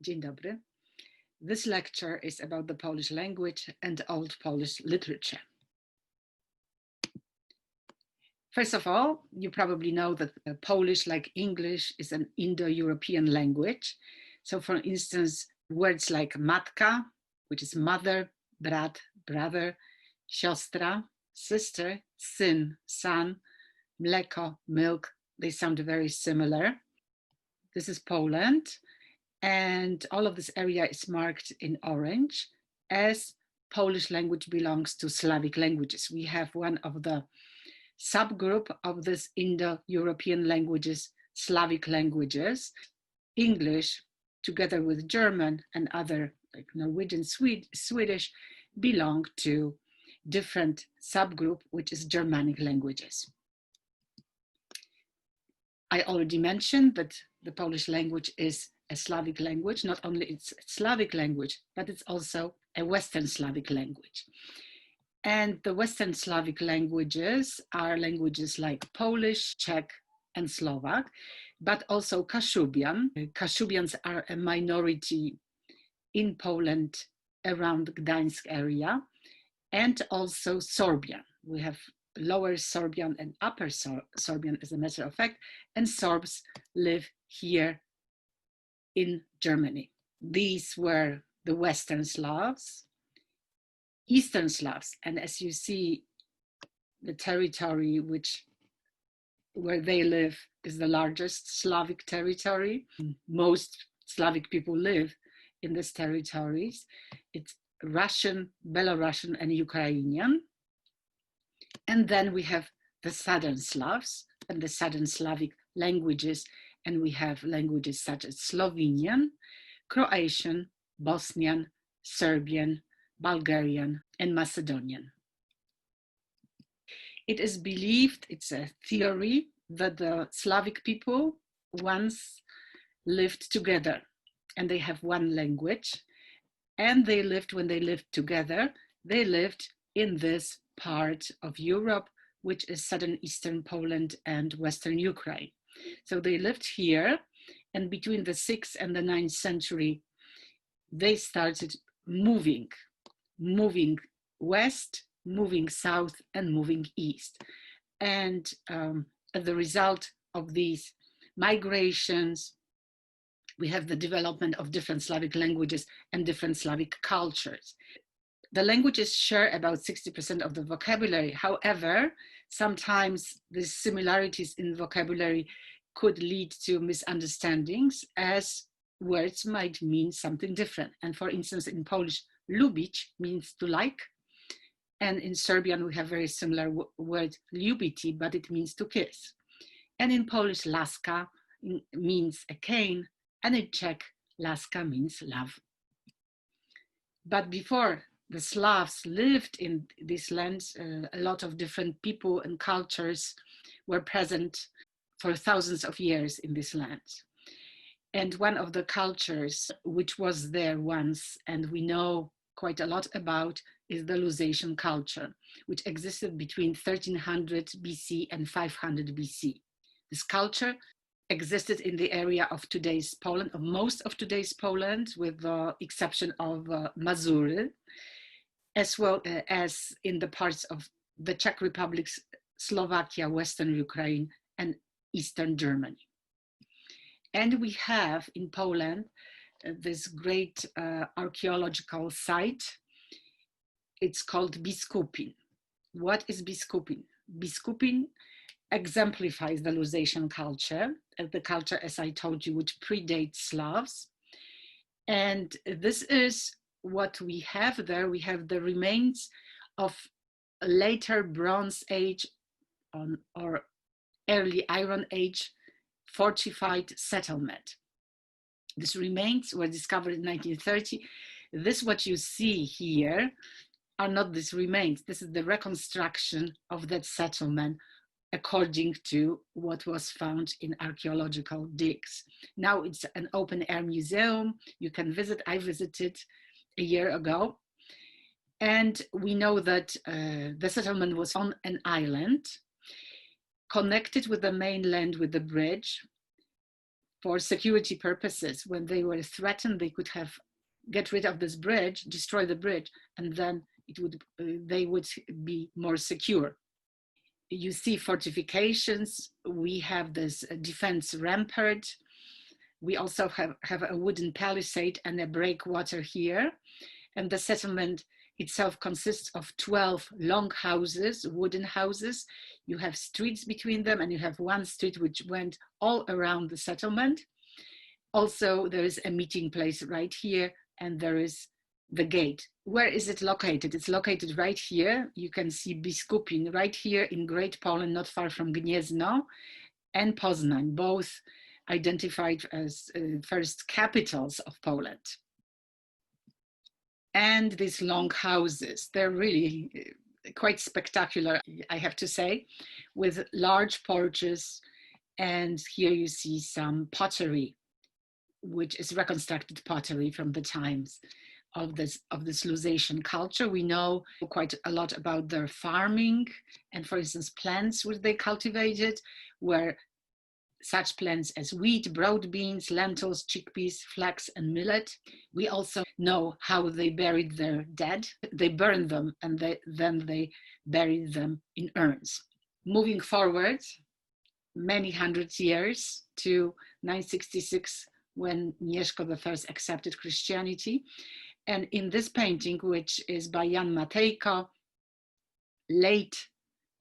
Dzień dobry. This lecture is about the Polish language and Old Polish literature. First of all, you probably know that Polish, like English, is an Indo-European language. So for instance, words like matka, which is mother, brat, brother, siostra, sister, syn, son, mleko, milk, they sound very similar. This is Poland. And all of this area is marked in orange as Polish language belongs to Slavic languages. We have one of the subgroup of this Indo-European languages, Slavic languages. English, together with German and other like Norwegian, Swedish, belong to different subgroup, which is Germanic languages. I already mentioned that the Polish language is a Slavic language. Not only it's a Slavic language, but it's also a Western Slavic language. And the Western Slavic languages are languages like Polish, Czech, and Slovak, but also Kashubian. Kashubians are a minority in Poland around the Gdańsk area, and also Sorbian. We have Lower Sorbian and Upper Sorbian, as a matter of fact, and Sorbs live here in Germany. These were the Western Slavs. Eastern Slavs, and as you see, the territory where they live is the largest Slavic territory. Most Slavic people live in these territories. It's Russian, Belarusian, and Ukrainian. And then we have the Southern Slavs and the Southern Slavic languages, and we have languages such as Slovenian, Croatian, Bosnian, Serbian, Bulgarian, and Macedonian. It is believed, it's a theory, that the Slavic people once lived together and they have one language, and when they lived together, they lived in this part of Europe, which is southern eastern Poland and western Ukraine. So they lived here, and between the 6th and the 9th century, they started moving west, moving south, and moving east. And as a result of these migrations, we have the development of different Slavic languages and different Slavic cultures. The languages share about 60% of the vocabulary. However, sometimes the similarities in vocabulary could lead to misunderstandings, as words might mean something different. And for instance, in Polish, lubić means to like. And in Serbian, we have very similar word ljubiti, but it means to kiss. And in Polish, laska means a cane, and in Czech, laska means love. But before the Slavs lived in these lands, a lot of different people and cultures were present for thousands of years in these lands. And one of the cultures which was there once, and we know quite a lot about, is the Lusatian culture, which existed between 1300 BC and 500 BC. This culture existed in the area of today's Poland, of most of today's Poland, with the exception of Mazury, as well as in the parts of the Czech Republic, Slovakia, Western Ukraine, and Eastern Germany. And we have in Poland this great archaeological site. It's called Biskupin. What is Biskupin? Biskupin exemplifies the Lusatian culture, the culture, as I told you, which predates Slavs. And this is what we have there. We have the remains of a later Bronze Age or early Iron Age fortified settlement. These remains were discovered in 1930. This, what you see here, are not these remains. This is the reconstruction of that settlement according to what was found in archaeological digs. Now it's an open air museum. You can visit. I visited a year ago. And we know that the settlement was on an island connected with the mainland with the bridge. for security purposes. When they were threatened, they could have get rid of this bridge, destroy the bridge, and then they would be more secure. You see fortifications. We have this defense rampart. We also have a wooden palisade and a breakwater here. And the settlement itself consists of 12 long houses, wooden houses. You have streets between them, and you have one street which went all around the settlement. Also, there is a meeting place right here, and there is the gate. Where is it located? It's located right here. You can see Biskupin right here in Great Poland, not far from Gniezno, and Poznań, both identified as first capitals of Poland. And these long houses, they're really quite spectacular, I have to say, with large porches. And here you see some pottery, which is reconstructed pottery from the times of this Lusatian culture. We know quite a lot about their farming, and for instance, plants which they cultivated were such plants as wheat, broad beans, lentils, chickpeas, flax, and millet. We also know how they buried their dead. They burned them, and then they buried them in urns. Moving forward many hundred years to 966, when Mieszko I accepted Christianity. And in this painting, which is by Jan Matejko, late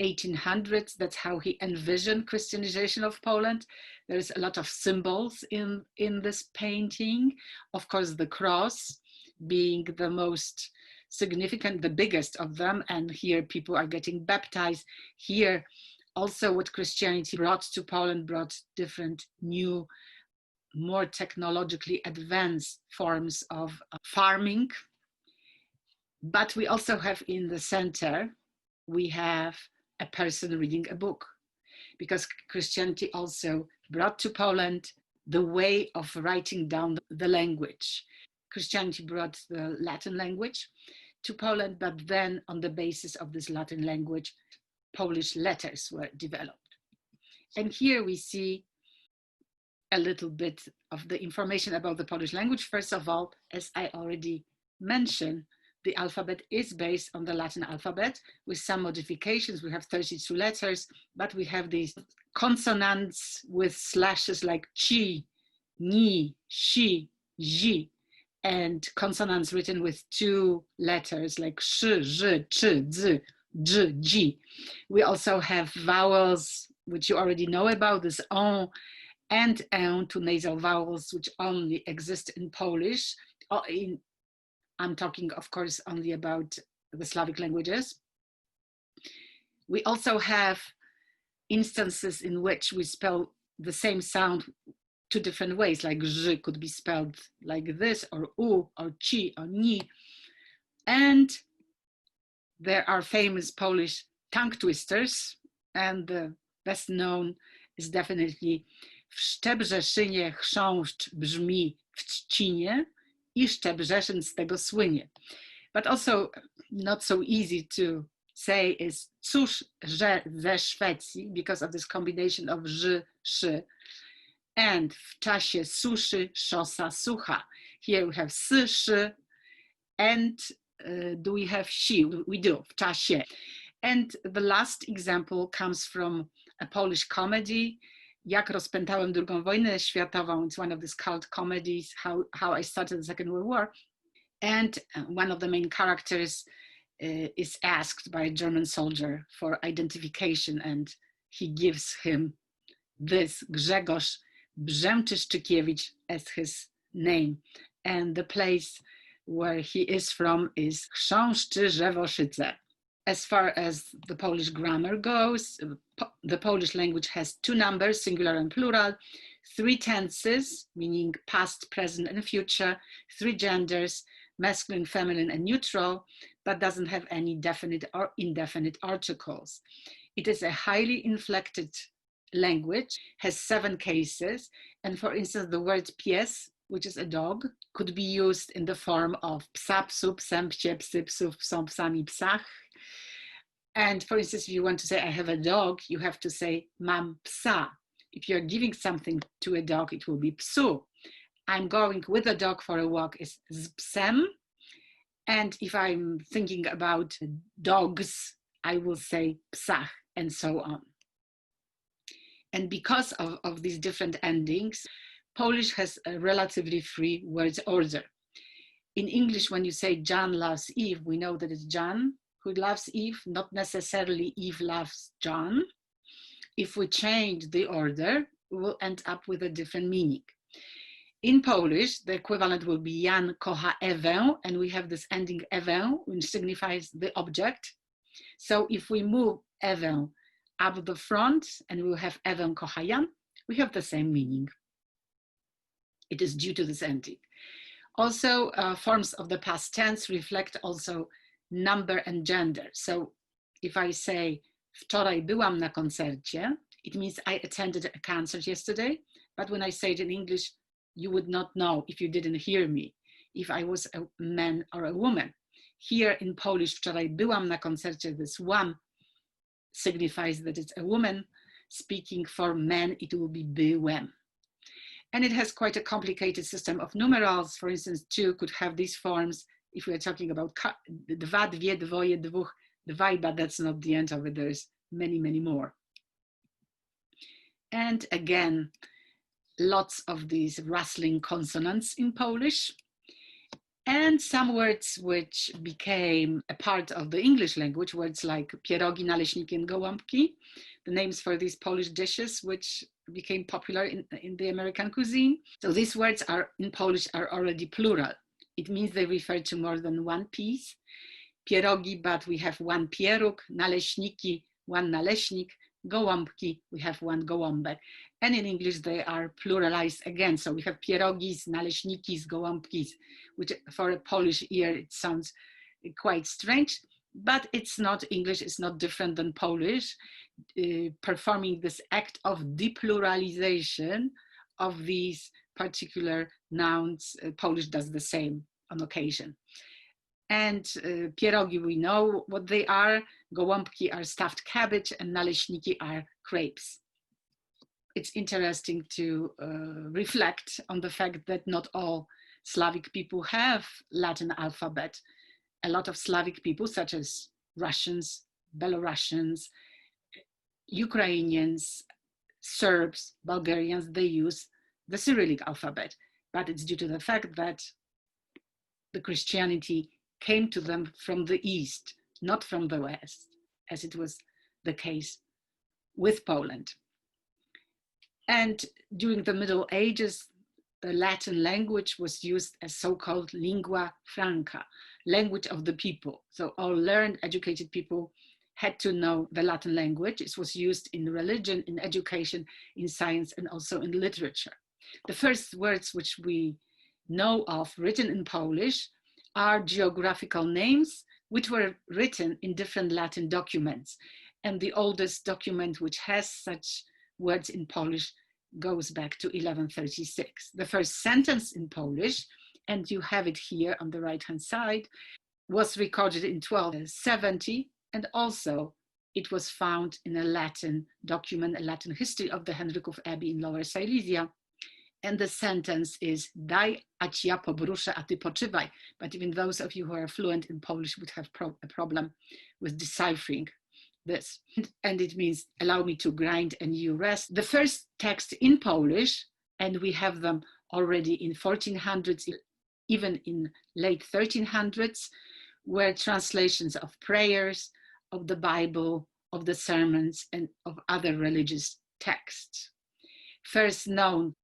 1800s, that's how he envisioned Christianization of Poland. There's a lot of symbols in this painting. Of course, the cross being the most significant, the biggest of them. And here people are getting baptized. Here also what Christianity brought to Poland brought different new, more technologically advanced forms of farming. But we also have in the center, we have a person reading a book, because Christianity also brought to Poland the way of writing down the language. Christianity brought the Latin language to Poland, but then on the basis of this Latin language, Polish letters were developed. And here we see a little bit of the information about the Polish language. First of all, as I already mentioned, the alphabet is based on the Latin alphabet with some modifications. We have 32 letters, but we have these consonants with slashes like chi, ni, shi, ji, and consonants written with 2 letters like sh, zh, ch, z, j, ji. We also have vowels, which you already know about, this on and 2 nasal vowels, which only exist in Polish. I'm talking, of course, only about the Slavic languages. We also have instances in which we spell the same sound 2 different ways, like ż could be spelled like this, or u, or chi, or ni. And there are famous Polish tongue twisters, and the best known is definitely w Szczebrzeszynie chrząszcz brzmi w Trzcinie, i Szczebrzeszyn z tego słynie. But also not so easy to say is cóż, że ze Szwecji, because of this combination of ż, szy. And w czasie suszy szosa sucha. Here we have s, szy, and do we have si? We do, w czasie. And the last example comes from a Polish comedy, Jak rozpętałem II wojnę światową. It's one of these cult comedies, how I started the Second World War. And one of the main characters is asked by a German soldier for identification, and he gives him this Grzegorz Brzęczyszczykiewicz as his name. And the place where he is from is Chrząszczy-Żewoszyce. As far as the Polish grammar goes, the Polish language has 2 numbers, singular and plural, 3 tenses, meaning past, present, and future, 3 genders, masculine, feminine, and neutral, but doesn't have any definite or indefinite articles. It is a highly inflected language, has 7 cases, and for instance, the word pies, which is a dog, could be used in the form of psa, psu, psem, psie, psy, psów, psą, psami, psach. And for instance, if you want to say, I have a dog, you have to say, mam psa. If you're giving something to a dog, it will be psu. I'm going with a dog for a walk is z psem. And if I'm thinking about dogs, I will say psach, and so on. And because of these different endings, Polish has a relatively free words order. In English, when you say John loves Eve, we know that it's John who loves Eve, not necessarily Eve loves John. If we change the order, we will end up with a different meaning. In Polish, the equivalent will be Jan kocha Ewę, and we have this ending Ewę, which signifies the object. So if we move Ewę up the front and we will have Ewę kocha Jan, we have the same meaning. It is due to this ending. Also, forms of the past tense reflect also number and gender. So if I say wczoraj byłam na koncercie, it means I attended a concert yesterday. But when I say it in English, you would not know if you didn't hear me, if I was a man or a woman. Here in Polish, wczoraj byłam na koncercie, this one signifies that it's a woman. Speaking for men, it will be byłem. And it has quite a complicated system of numerals. For instance, two could have these forms. If we're talking about dwa, dwie, dwoje, dwóch, dwaj, but that's not the end of it. There's many, many more. And again, lots of these rustling consonants in Polish. And some words which became a part of the English language, words like pierogi, naleśniki, and gołąbki, the names for these Polish dishes, which became popular in the American cuisine. So these words are in Polish are already plural. It means they refer to more than one piece. Pierogi, but we have one pieróg, naleśniki, one naleśnik, gołąbki, we have one gołąbek. And in English, they are pluralized again. So we have pierogis, naleśnikis, gołąbkis, which for a Polish ear, it sounds quite strange, but it's not English, it's not different than Polish. Performing this act of depluralization of these particular nouns, Polish does the same on occasion. And pierogi, we know what they are. Gołąbki are stuffed cabbage, and naleśniki are crepes. It's interesting to reflect on the fact that not all Slavic people have Latin alphabet. A lot of Slavic people, such as Russians, Belarusians, Ukrainians, Serbs, Bulgarians, they use the Cyrillic alphabet. But it's due to the fact that the Christianity came to them from the East, not from the West, as it was the case with Poland. And during the Middle Ages, the Latin language was used as so-called lingua franca, language of the people. So all learned, educated people had to know the Latin language. It was used in religion, in education, in science, and also in literature. The first words which we know of written in Polish are geographical names, which were written in different Latin documents. And the oldest document which has such words in Polish goes back to 1136. The first sentence in Polish, and you have it here on the right-hand side, was recorded in 1270, and also it was found in a Latin document, a Latin history of the Henryków Abbey in Lower Silesia. And the sentence is daj, a ci ja pobruszę, a ty poczywaj. But even those of you who are fluent in Polish would have a problem with deciphering this. And it means allow me to grind and you rest. The first text in Polish, and we have them already in 1400s, even in late 1300s, were translations of prayers, of the Bible, of the sermons, and of other religious texts. First known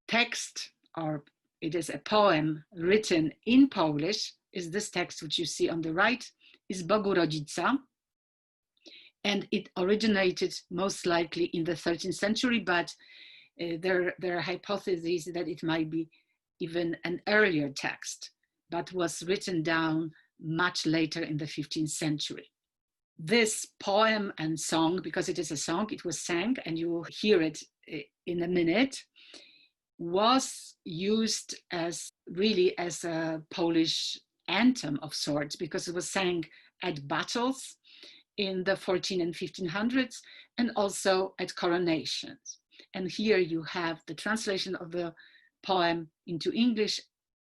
text, or it is a poem written in Polish, is this text which you see on the right, is Bogu Rodzica. And it originated most likely in the 13th century, but there are hypotheses that it might be even an earlier text, but was written down much later in the 15th century. This poem and song, because it is a song, it was sang, and you will hear it in a minute, was used as really as a Polish anthem of sorts, because it was sang at battles in the 14 and 1500s, and also at coronations. And here you have the translation of the poem into English,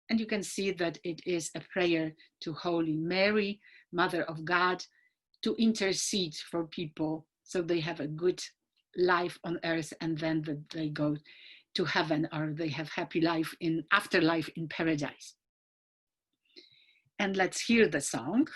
and you can see that it is a prayer to Holy Mary, Mother of God, to intercede for people so they have a good life on earth, and then that they go to heaven, or they have happy life in afterlife in paradise. And let's hear the song.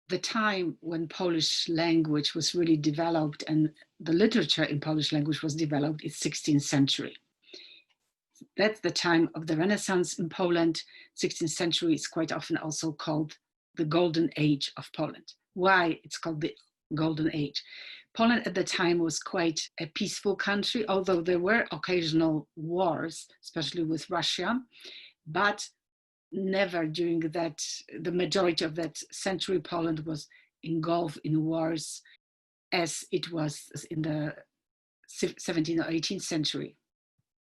The time when Polish language was really developed and the literature in Polish language was developed is 16th century. That's the time of the Renaissance in Poland. 16th century is quite often also called the Golden Age of Poland. Why it's called the Golden Age? Poland at the time was quite a peaceful country, although there were occasional wars, especially with Russia, but never during that, the majority of that century, Poland was engulfed in wars as it was in the 17th or 18th century.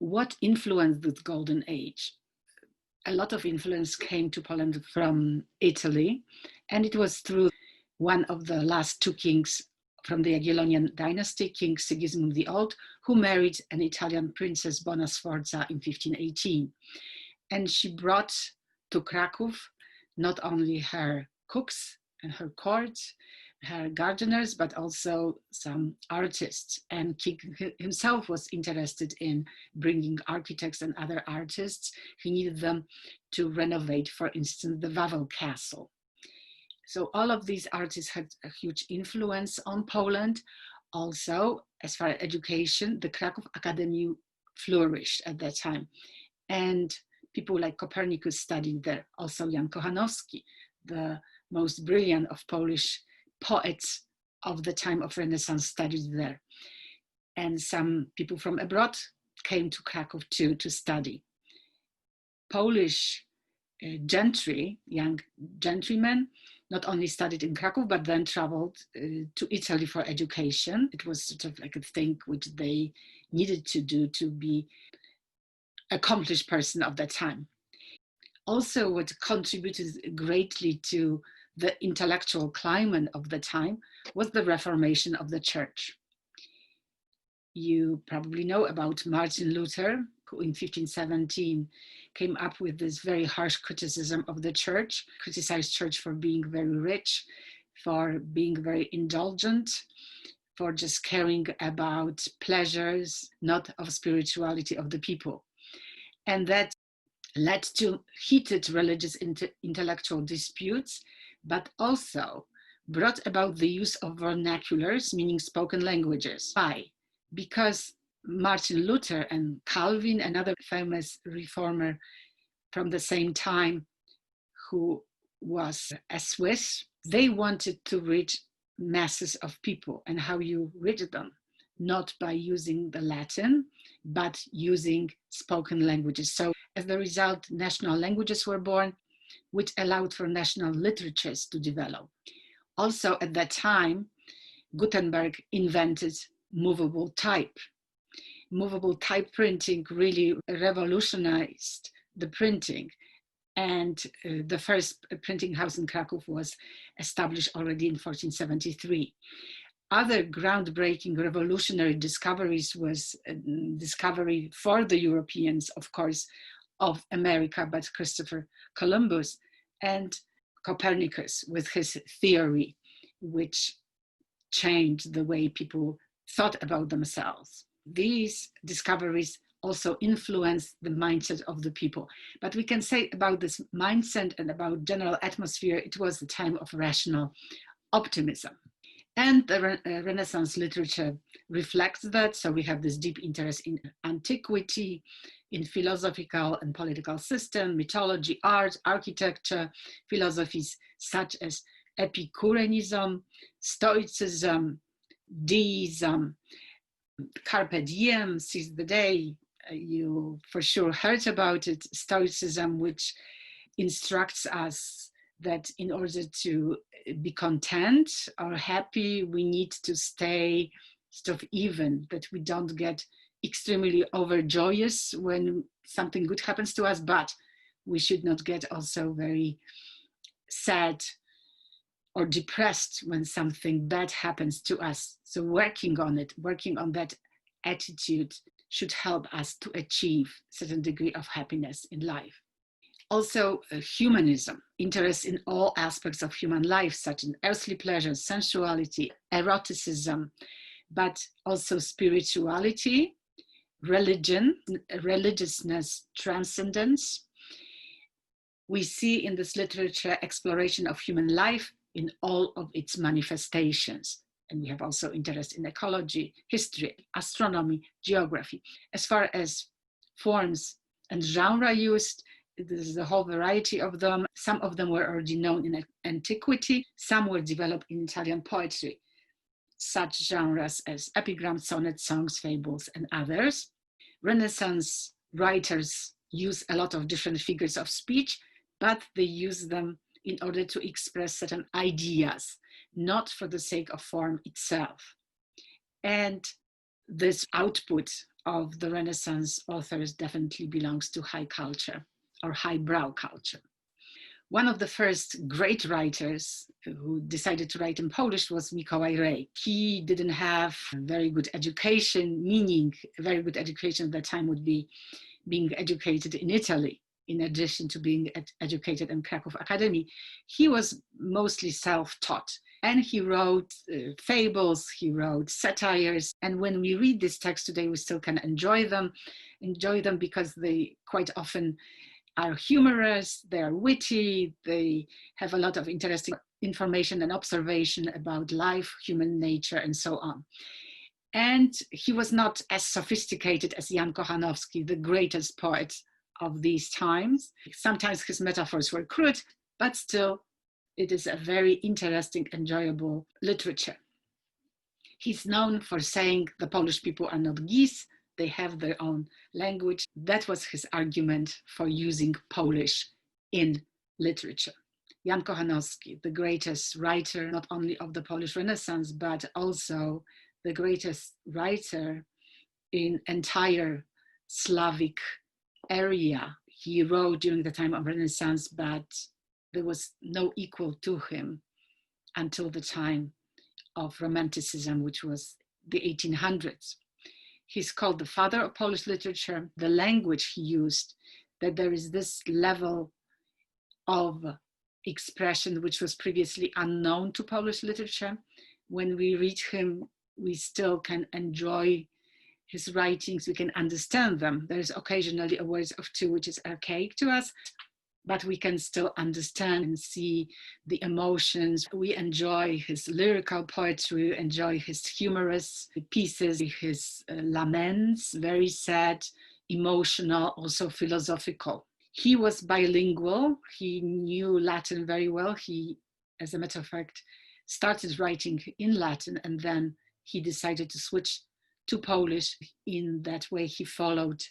What influenced the Golden Age? A lot of influence came to Poland from Italy, and it was through one of the last two kings from the Jagiellonian dynasty, King Sigismund the Old, who married an Italian princess, Bona Sforza, in 1518. And she brought to Kraków not only her cooks and her court, her gardeners, but also some artists. And King himself was interested in bringing architects and other artists. He needed them to renovate, for instance, the Wawel Castle. So all of these artists had a huge influence on Poland. Also, as far as education, the Kraków Academy flourished at that time. And people like Copernicus studied there. Also Jan Kochanowski, the most brilliant of Polish poets of the time of Renaissance, studied there. And some people from abroad came to Kraków too to study. Polish gentry, young gentlemen, not only studied in Kraków, but then traveled to Italy for education. It was sort of like a thing which they needed to do to be accomplished person of that time. Also, what contributed greatly to the intellectual climate of the time was the Reformation of the Church. You probably know about Martin Luther, who in 1517 came up with this very harsh criticism of the church, criticized church for being very rich, for being very indulgent, for just caring about pleasures, not of spirituality of the people. And that led to heated religious intellectual disputes, but also brought about the use of vernaculars, meaning spoken languages. Why? Because Martin Luther and Calvin, another famous reformer from the same time, who was a Swiss, they wanted to reach masses of people. And how you reach them? Not by using the Latin, but using spoken languages. So as a result, national languages were born, which allowed for national literatures to develop. Also at that time, Gutenberg invented movable type. Movable type printing really revolutionized the printing. And the first printing house in Krakow was established already in 1473. Other groundbreaking revolutionary discoveries was discovery for the Europeans, of course, of America, but Christopher Columbus and Copernicus with his theory, which changed the way people thought about themselves. These discoveries also influenced the mindset of the people. But we can say about this mindset and about general atmosphere, it was the time of rational optimism. And the Renaissance literature reflects that. So we have this deep interest in antiquity, in philosophical and political system, mythology, art, architecture, philosophies such as Epicureanism, Stoicism, Deism, Carpe Diem, seize the day. You for sure heard about it. Stoicism, which instructs us that in order to be content or happy, we need to stay sort of even, that we don't get extremely overjoyous when something good happens to us, but we should not get also very sad or depressed when something bad happens to us. So working on it, working on that attitude should help us to achieve a certain degree of happiness in life. Also, humanism, interest in all aspects of human life, such as earthly pleasures, sensuality, eroticism, but also spirituality, religion, religiousness, transcendence. We see in this literature exploration of human life in all of its manifestations. And we have also interest in ecology, history, astronomy, geography. As far as forms and genre used, there's a whole variety of them. Some of them were already known in antiquity. Some were developed in Italian poetry, such genres as epigrams, sonnets, songs, fables, and others. Renaissance writers use a lot of different figures of speech, but they use them in order to express certain ideas, not for the sake of form itself. And this output of the Renaissance authors definitely belongs to high culture or highbrow culture. One of the first great writers who decided to write in Polish was Mikołaj Rej. He didn't have a very good education, meaning a very good education at that time would be being educated in Italy, in addition to being educated in Krakow Academy. He was mostly self-taught, and he wrote fables, he wrote satires. And when we read this text today, we still can enjoy them because they quite often are humorous, they are witty, they have a lot of interesting information and observation about life, human nature, and so on. And he was not as sophisticated as Jan Kochanowski, the greatest poet of these times. Sometimes his metaphors were crude, but still it is a very interesting, enjoyable literature. He's known for saying the Polish people are not geese, they have their own language. That was his argument for using Polish in literature. Jan Kochanowski, the greatest writer, not only of the Polish Renaissance, but also the greatest writer in entire Slavic area. He wrote during the time of Renaissance, but there was no equal to him until the time of Romanticism, which was the 1800s. He's called the father of Polish literature. The language he used, that there is this level of expression which was previously unknown to Polish literature. When we read him, we still can enjoy his writings, we can understand them. There's occasionally a word or two which is archaic to us, but we can still understand and see the emotions. We enjoy his lyrical poetry, enjoy his humorous pieces, his laments, very sad, emotional, also philosophical. He was bilingual. He knew Latin very well. He, as a matter of fact, started writing in Latin, and then he decided to switch to Polish. In that way, he followed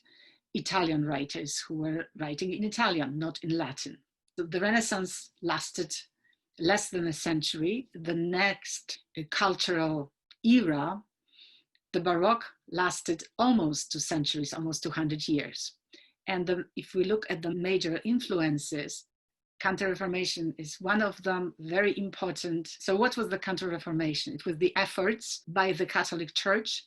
Italian writers who were writing in Italian, not in Latin. So the Renaissance lasted less than a century. The next cultural era, the Baroque, lasted almost 2 centuries, almost 200 years. And if we look at the major influences, Counter-Reformation is one of them, very important. So what was the Counter-Reformation? It was the efforts by the Catholic Church,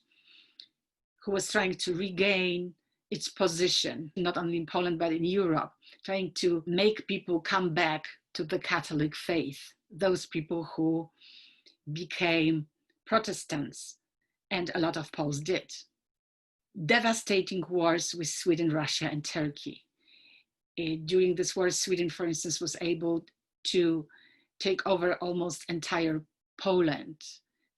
who was trying to regain its position, not only in Poland, but in Europe, trying to make people come back to the Catholic faith, those people who became Protestants, and a lot of Poles did. Devastating wars with Sweden, Russia, and Turkey. During this war, Sweden, for instance, was able to take over almost entire Poland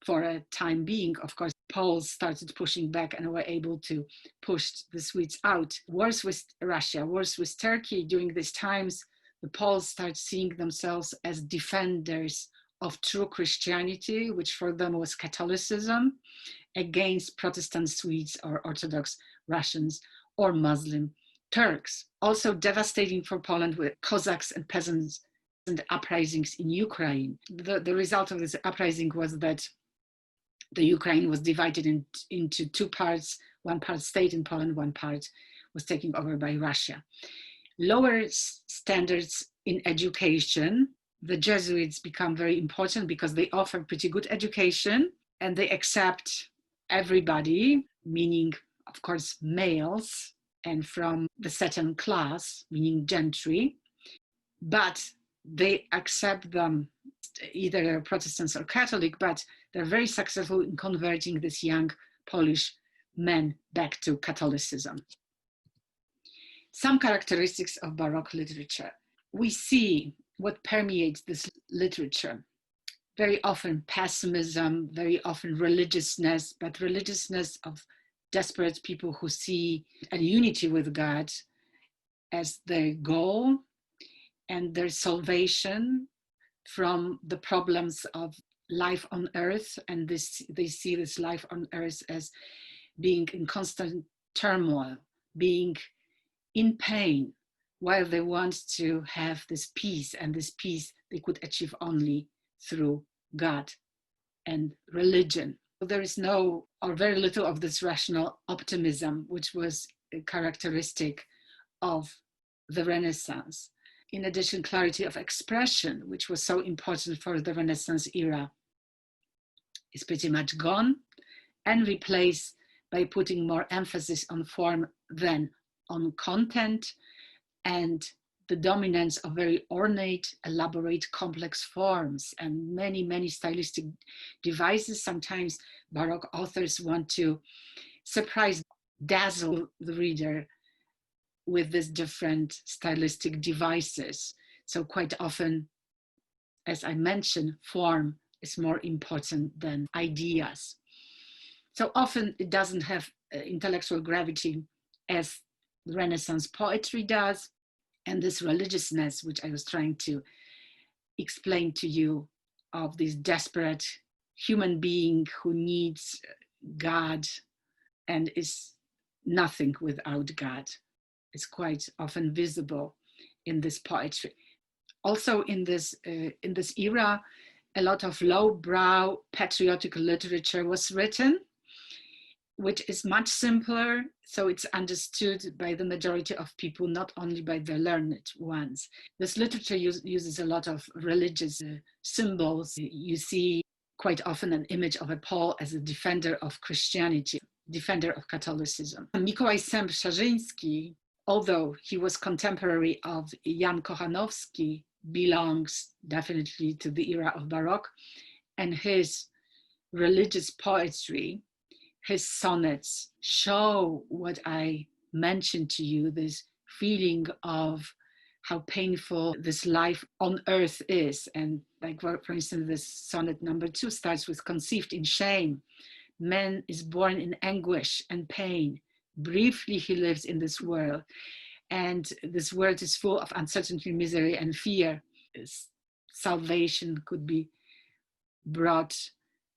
for a time being. Of course, Poles started pushing back and were able to push the Swedes out. Wars with Russia, wars with Turkey. During these times, the Poles start seeing themselves as defenders of true Christianity, which for them was Catholicism, against Protestant Swedes or Orthodox Russians or Muslim Turks. Also devastating for Poland with Cossacks and peasants and uprisings in Ukraine. The result of this uprising was that the Ukraine was divided into two parts. One part stayed in Poland, one part was taken over by Russia. Lower standards in education. The Jesuits become very important because they offer pretty good education and they accept everybody, meaning, of course, males and from the certain class, meaning gentry, but they accept them, either they're Protestants or Catholic, but they're very successful in converting these young Polish men back to Catholicism. Some characteristics of Baroque literature. We see what permeates this literature. Very often pessimism, very often religiousness, but religiousness of desperate people who see a unity with God as their goal and their salvation from the problems of life on earth. And they see this life on earth as being in constant turmoil, being in pain, while they want to have this peace, and this peace they could achieve only through God and religion. There is no or very little of this rational optimism, which was a characteristic of the Renaissance. In addition, clarity of expression, which was so important for the Renaissance era, is pretty much gone and replaced by putting more emphasis on form than on content, and the dominance of very ornate, elaborate, complex forms and many, many stylistic devices. Sometimes Baroque authors want to surprise, dazzle the reader with these different stylistic devices. So quite often, as I mentioned, form is more important than ideas. So often it doesn't have intellectual gravity as Renaissance poetry does. And this religiousness, which I was trying to explain to you, of this desperate human being who needs God and is nothing without God, is quite often visible in this poetry. Also in this era, a lot of lowbrow patriotic literature was written, which is much simpler, so it's understood by the majority of people, not only by the learned ones. This literature uses a lot of religious symbols. You see quite often an image of a Pole as a defender of Christianity, defender of Catholicism. Mikołaj Sęp-Szarzyński, although he was contemporary of Jan Kochanowski, belongs definitely to the era of Baroque, and his religious poetry, his sonnets, show what I mentioned to you, this feeling of how painful this life on earth is. And like, for instance, this sonnet number 2 starts with conceived in shame. Man is born in anguish and pain. Briefly he lives in this world. And this world is full of uncertainty, misery, and fear. Salvation could be brought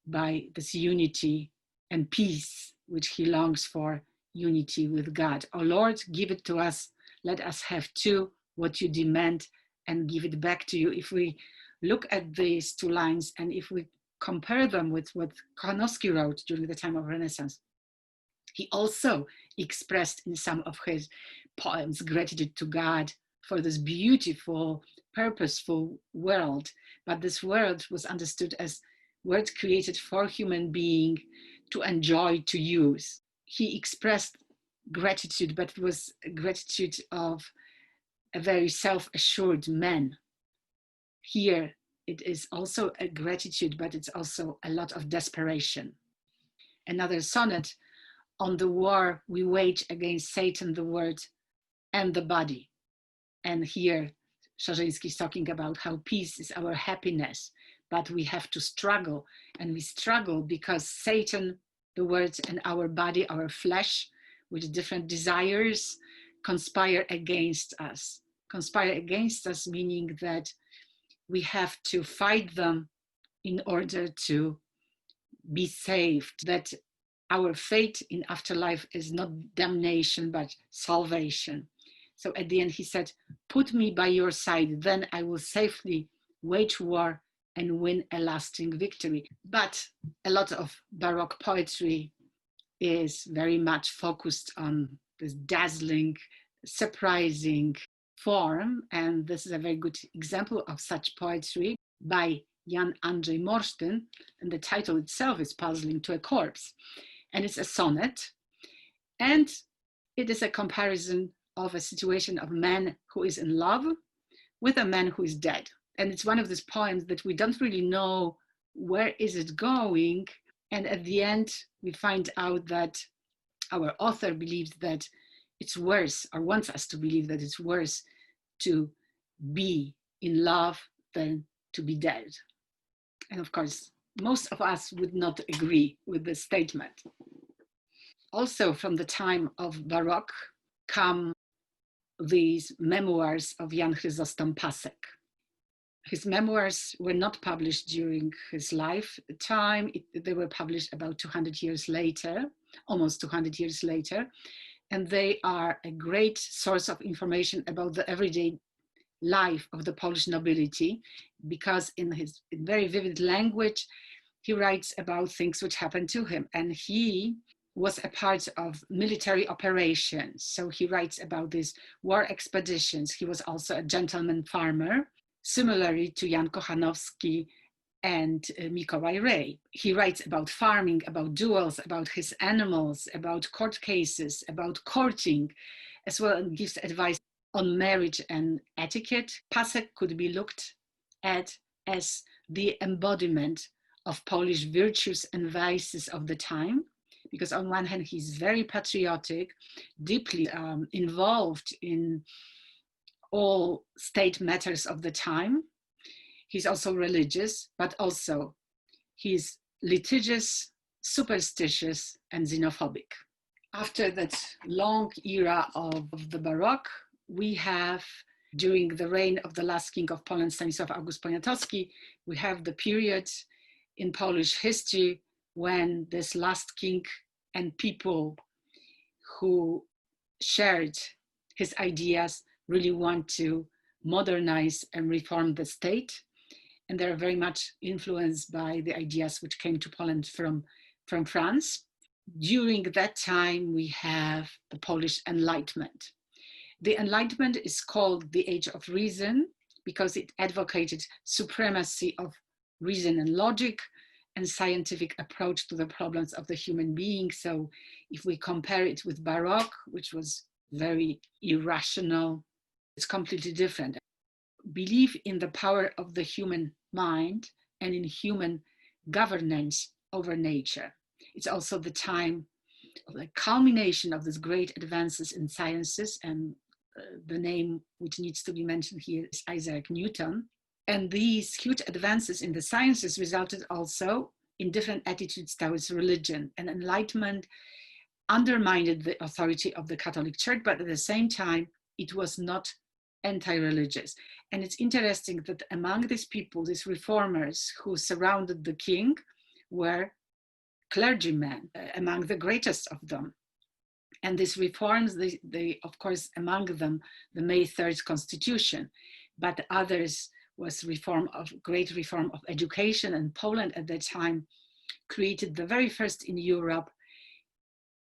by this unity and peace, which he longs for, unity with God. O Lord, give it to us. Let us have too what you demand and give it back to you. If we look at these two lines, and if we compare them with what Kochanowski wrote during the time of Renaissance, he also expressed in some of his poems gratitude to God for this beautiful, purposeful world. But this world was understood as world created for human being to enjoy, to use. He expressed gratitude, but it was gratitude of a very self-assured man. Here, it is also a gratitude, but it's also a lot of desperation. Another sonnet on the war we wage against Satan, the word, and the body. And here, Szarzyński is talking about how peace is our happiness, but we have to struggle. And we struggle because Satan, the word, and our body, our flesh, with different desires, conspire against us. Conspire against us, meaning that we have to fight them in order to be saved, that our fate in afterlife is not damnation, but salvation. So at the end, he said, put me by your side, then I will safely wage war and win a lasting victory. But a lot of Baroque poetry is very much focused on this dazzling, surprising form. And this is a very good example of such poetry by Jan Andrzej Morsztyn. And the title itself is Puzzling to a Corpse. And it's a sonnet. And it is a comparison of a situation of a man who is in love with a man who is dead. And it's one of these poems that we don't really know where is it going. And at the end, we find out that our author believes that it's worse, or wants us to believe that it's worse to be in love than to be dead. And of course, most of us would not agree with this statement. Also from the time of Baroque come these memoirs of Jan Chryzostom Pasek. His memoirs were not published during his lifetime. They were published about 200 years later, almost 200 years later. And they are a great source of information about the everyday life of the Polish nobility, because in his very vivid language, he writes about things which happened to him. And he was a part of military operations. So he writes about these war expeditions. He was also a gentleman farmer, similarly to Jan Kochanowski and Mikołaj Rej. He writes about farming, about duels, about his animals, about court cases, about courting, as well, and gives advice on marriage and etiquette. Pasek could be looked at as the embodiment of Polish virtues and vices of the time, because on one hand, he's very patriotic, deeply involved in all state matters of the time. He's also religious, but also he's litigious, superstitious, and xenophobic. After that long era of the Baroque, we have, during the reign of the last king of Poland, Stanisław August Poniatowski, we have the period in Polish history when this last king and people who shared his ideas really want to modernize and reform the state. And they're very much influenced by the ideas which came to Poland from France. During that time, we have the Polish Enlightenment. The Enlightenment is called the Age of Reason because it advocated supremacy of reason and logic and scientific approach to the problems of the human being. So if we compare it with Baroque, which was very irrational, it's completely different. Belief in the power of the human mind and in human governance over nature. It's also the time of the culmination of these great advances in sciences, and the name which needs to be mentioned here is Isaac Newton. And these huge advances in the sciences resulted also in different attitudes towards religion. And Enlightenment undermined the authority of the Catholic Church, but at the same time, it was not anti-religious. And it's interesting that among these people, these reformers who surrounded the king, were clergymen, among the greatest of them. And these reforms, they of course, among them, the May 3rd Constitution, but others was great reform of education, and Poland at that time created the very first in Europe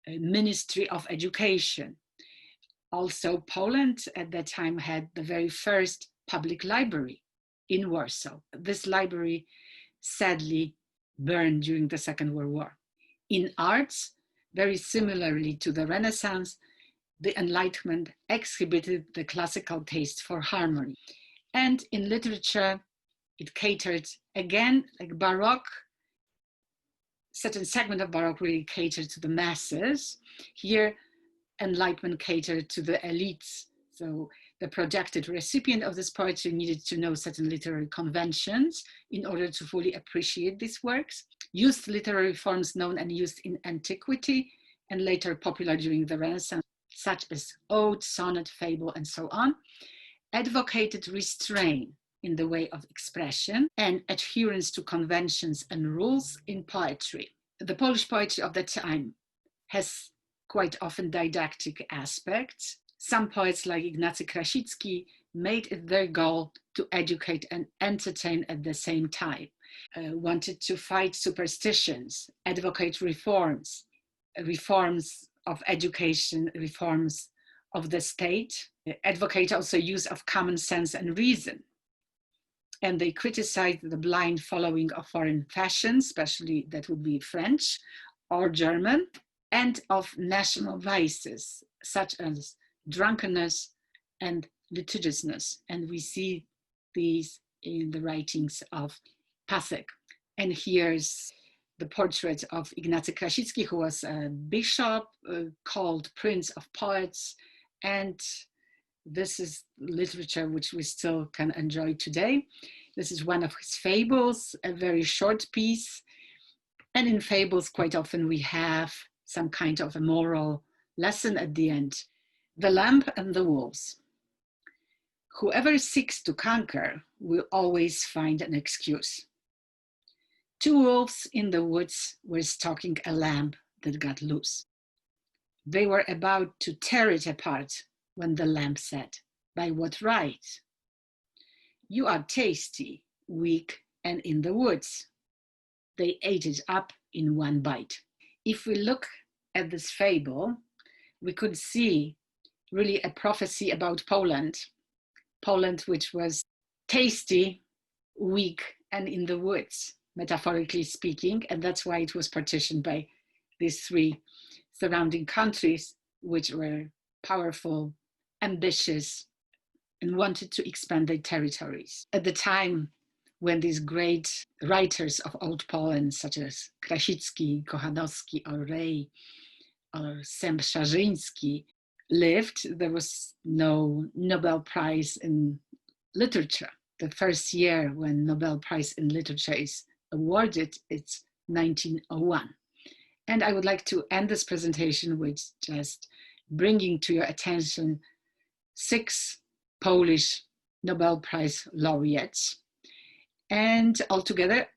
Ministry of Education. Also, Poland at that time had the very first public library in Warsaw. This library sadly burned during the Second World War. In arts, very similarly to the Renaissance, the Enlightenment exhibited the classical taste for harmony. And in literature, it catered again, like Baroque, certain segment of Baroque really catered to the masses. Here, Enlightenment catered to the elites. So the projected recipient of this poetry needed to know certain literary conventions in order to fully appreciate these works, used literary forms known and used in antiquity and later popular during the Renaissance, such as ode, sonnet, fable, and so on, advocated restraint in the way of expression and adherence to conventions and rules in poetry. The Polish poetry of the time has quite often didactic aspects. Some poets like Ignacy Krasicki made it their goal to educate and entertain at the same time, wanted to fight superstitions, advocate reforms of education, reforms of the state, advocate also use of common sense and reason. And they criticized the blind following of foreign fashions, especially that would be French or German, and of national vices, such as drunkenness and litigiousness. And we see these in the writings of Pasek. And here's the portrait of Ignacy Krasicki, who was a bishop called Prince of Poets. And this is literature which we still can enjoy today. This is one of his fables, a very short piece. And in fables, quite often we have some kind of a moral lesson at the end. The lamb and the wolves. Whoever seeks to conquer will always find an excuse. Two wolves in the woods were stalking a lamb that got loose. They were about to tear it apart when the lamb said, "By what right? You are tasty, weak, and in the woods." They ate it up in one bite. If we look at this fable, we could see really a prophecy about Poland. Poland, which was tasty, weak, and in the woods, metaphorically speaking. And that's why it was partitioned by these three surrounding countries, which were powerful, ambitious, and wanted to expand their territories. At the time when these great writers of Old Poland, such as Krasicki, Kochanowski, or Ray, or Sęp-Szarzyński, lived, there was no Nobel Prize in literature. The first year when Nobel Prize in literature is awarded, it's 1901. And I would like to end this presentation with just bringing to your attention 6 Polish Nobel Prize laureates. And altogether,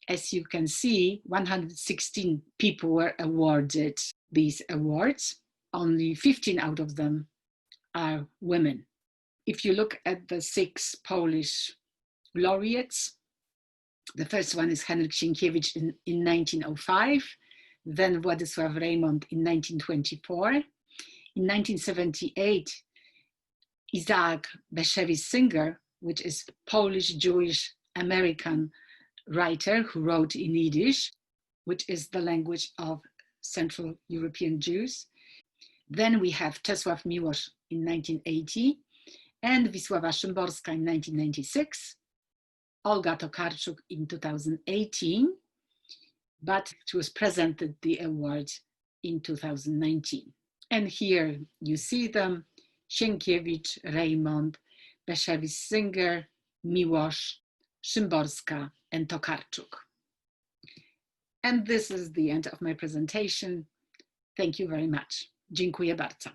as you can see, 116 people were awarded these awards. Only 15 out of them are women. If you look at the 6 Polish laureates, the first one is Henryk Sienkiewicz in 1905, then Władysław Reymont in 1924. In 1978, Isaac Bashevis Singer, which is Polish, Jewish, American writer who wrote in Yiddish, which is the language of Central European Jews. Then we have Czesław Miłosz in 1980 and Wisława Szymborska in 1996, Olga Tokarczuk in 2018, but she was presented the award in 2019. And here you see them: Sienkiewicz, Reymont, Bashevis Singer, Miłosz, Szymborska, and Tokarczuk. And this is the end of my presentation. Thank you very much. Dziękuję bardzo.